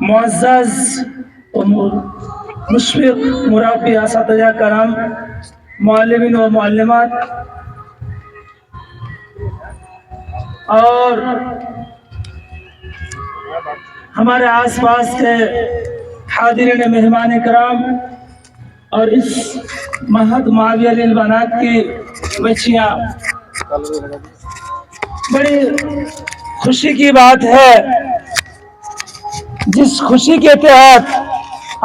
मुअज़्ज़ज़ और मुशफ़िक़ मुराब्बी असातिज़ा कराम मुअल्लिमीन व मुअल्लिमात और हमारे आसपास के हाज़िरीन मेहमान कराम और इस महद माविया लिल बनात की बच्चियाँ, बड़ी खुशी की बात है जिस खुशी के तहत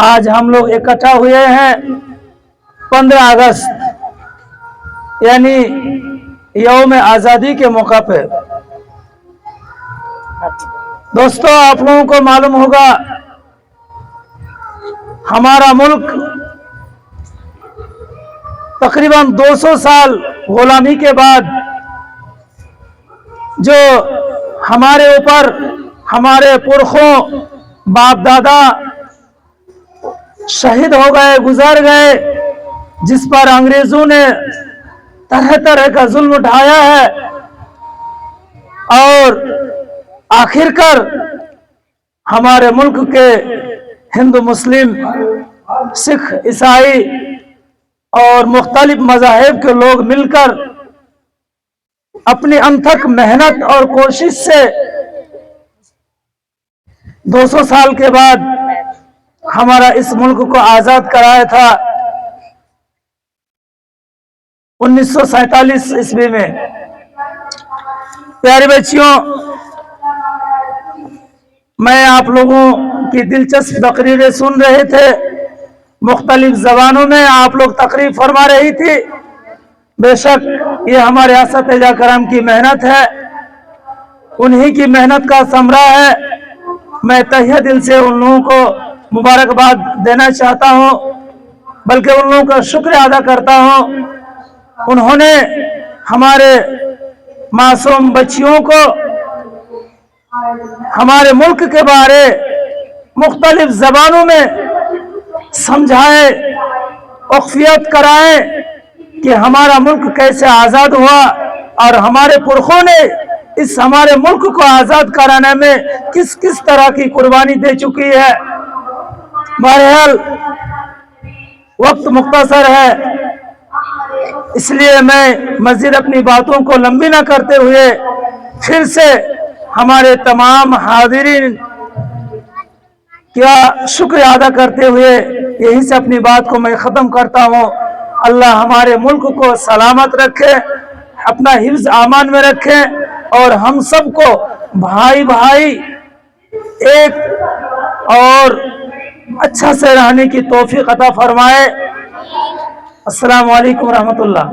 आज हम लोग इकट्ठा हुए हैं 15 अगस्त यानी यौम आज़ादी के मौका पे। दोस्तों, आप लोगों को मालूम होगा हमारा मुल्क तकरीबन 200 साल गुलामी के बाद जो हमारे ऊपर हमारे पुरखों बाप दादा शहीद हो गए, गुजर गए, जिस पर अंग्रेजों ने तरह तरह का जुल्म उठाया है और आखिरकार हमारे मुल्क के हिंदू मुस्लिम सिख ईसाई और मुख्तलिफ मज़ाहिब के लोग मिलकर अपनी अनथक मेहनत और कोशिश से 200 साल के बाद हमारा इस मुल्क को आज़ाद कराया था 1947 ईस्वी में। प्यारे बच्चियों, मैं आप लोगों की दिलचस्प तकरीरें सुन रहे थे, मुख्तलिफ ज़बानों में आप लोग तकरीर फरमा रही थी। बेशक ये हमारे असातिज़ा कराम की मेहनत है, उन्हीं की मेहनत का समरा है। मैं तहे दिल से उन लोगों को मुबारकबाद देना चाहता हूँ, बल्कि उन लोगों का शुक्र अदा करता हूँ। उन्होंने हमारे मासूम बच्चियों को हमारे मुल्क के बारे मुख्तलिफ ज़बानों में समझाए, उख्फियत कराए कि हमारा मुल्क कैसे आज़ाद हुआ और हमारे पुरखों ने इस हमारे मुल्क को आज़ाद कराने में किस किस तरह की कुर्बानी दे चुकी है। बहरहाल वक्त मुख्तसर है, इसलिए मैं मज़ीद अपनी बातों को लंबी न करते हुए फिर से हमारे तमाम हाज़िरीन का शुक्र अदा करते हुए यहीं से अपनी बात को मैं ख़त्म करता हूँ। अल्लाह हमारे मुल्क को सलामत रखे, अपना हिफ्ज़ आमान में रखे और हम सबको भाई भाई एक और अच्छा से रहने की तौफीक अता फरमाए। अस्सलामु अलैकुम रहमतुल्लाह।